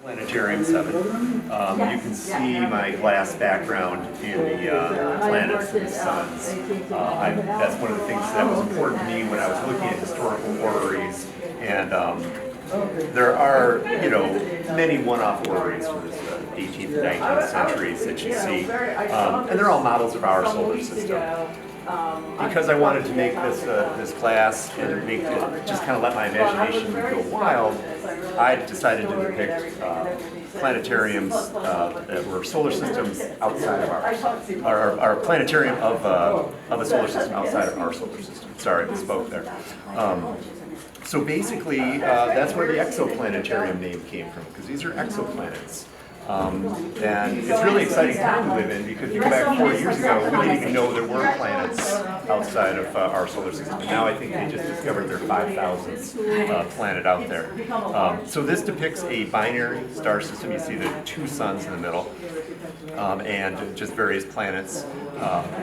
Planetarium 7. You can see my glass background in the planets and the suns. That's one of the things that was important to me when I was looking at historical orreries. And there are, many one-off orreries from the 18th and 19th centuries that you see. And they're all models of our solar system. Because I wanted to make this class and make it, just kind of let my imagination go wild, I decided to depict planetariums that were solar systems outside of our planetarium of a solar system outside of our solar system. Sorry, I misspoke there. So basically, that's where the Exoplanetarium name came from, because these are exoplanets. And it's really exciting time to live in, because if you go back 4 years ago, we didn't even know there were planets outside of our solar system. And now I think they just discovered their 5,000th planet out there. So this depicts a binary star system. You see the two suns in the middle, and just various planets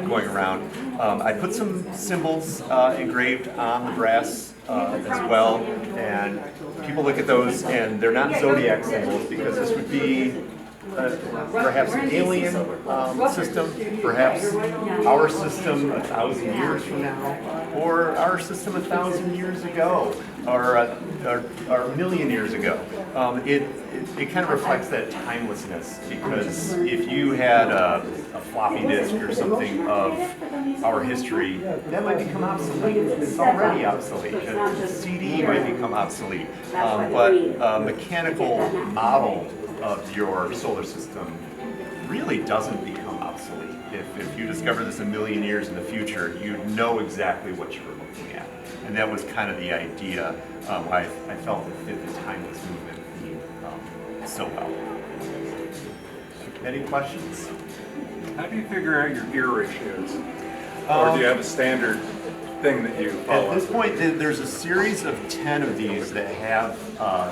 going around. I put some symbols engraved on the brass as well, and people look at those and they're not zodiac symbols, because this would be perhaps an alien system, perhaps our system 1,000 years from now, or our system 1,000 years ago, or a million years ago. It kind of reflects that timelessness, because if you had a floppy disk or something of our history, that might become obsolete. It's already obsolete. A CD might become obsolete. But a mechanical model of your solar system really doesn't become obsolete. If you discover this a million years in the future, you know exactly what you were looking at. And that was kind of the idea. I felt it fit the timeless movement theme so well. Any questions? How do you figure out your gear ratios? Or do you have a standard thing that you follow? At this point, there's a series of 10 of these that have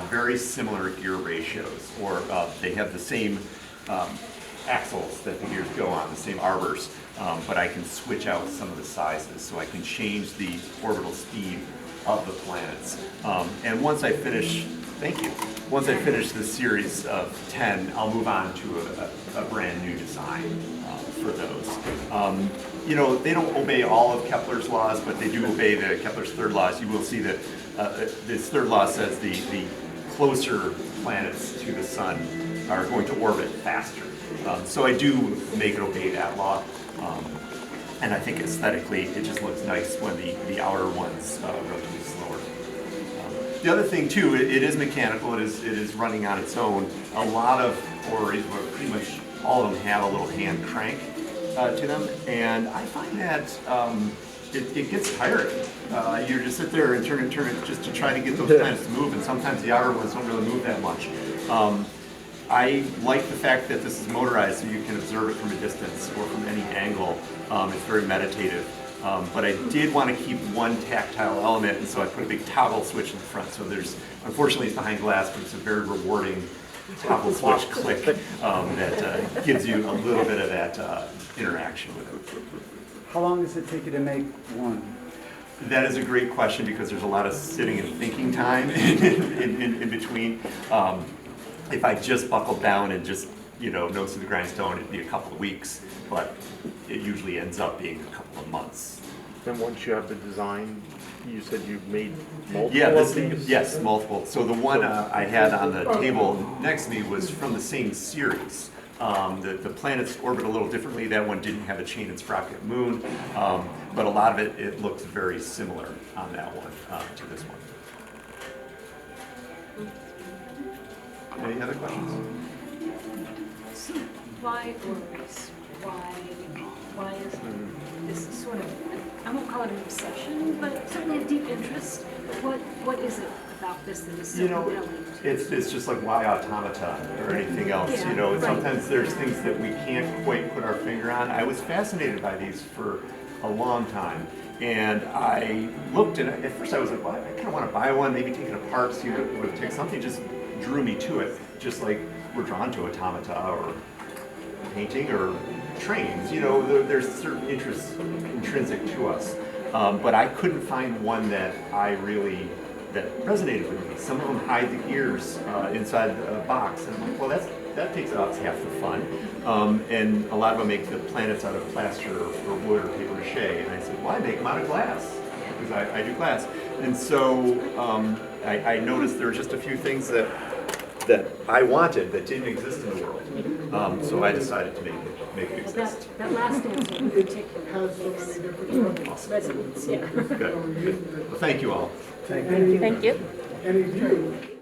very similar gear ratios, or they have the same axles that the gears go on, the same arbors, but I can switch out some of the sizes, so I can change the orbital speed of the planets. And once I finish, once I finish this series of 10, I'll move on to a brand new design for those. They don't obey all of Kepler's laws, but they do obey Kepler's third laws. You will see that this third law says the closer planets to the sun are going to orbit faster. So I do make it obey that law. And I think aesthetically, it just looks nice when the outer ones rotate slower. The other thing too, it is mechanical. It is running on its own. A lot of orreries, pretty much all of them, have a little hand crank to them, and I find that it gets tiring. You just sit there and turn it just to try to get those planets to move, and sometimes the outer ones don't really move that much. I like the fact that this is motorized, so you can observe it from a distance or from any angle. It's very meditative. But I did want to keep one tactile element, and so I put a big toggle switch in the front. So unfortunately it's behind glass, but it's a very rewarding toggle switch click that gives you a little bit of that interaction with it. How long does it take you to make one? That is a great question, because there's a lot of sitting and thinking time in between. If I just buckled down and just, nose to the grindstone, it'd be a couple of weeks, but it usually ends up being a couple of months. Then once you have the design, you said you've made multiple of these? Yes, multiple. So the one I had on the table next to me was from the same series. The planets orbit a little differently. That one didn't have a chain and sprocket moon, but a lot of it looks very similar on that one to this one. Any other questions? So why orreries? Why is this sort of, I won't call it an obsession, but certainly a deep interest? What is it about this that is so compelling? It's just like why automata or anything else. Yeah, sometimes there's things that we can't quite put our finger on. I was fascinated by these for a long time, and I looked, and at first I was like, well, I kind of want to buy one, maybe take it apart, see what it would take. Something just drew me to it, just like we're drawn to automata or painting or trains. There's certain interests intrinsic to us, but I couldn't find one that I really that resonated with me. Some of them hide the ears inside the box, and I'm like, well, that takes about half the fun. And a lot of them make the planets out of plaster or wood or paper mache, and I said, well, I make them out of glass, because I do glass. And so I noticed there were just a few things that I wanted that didn't exist in the world. So I decided to make it exist. That last answer in particular makes resonance, yeah. Good. Well, thank you all. Thank you. Thank you. Any view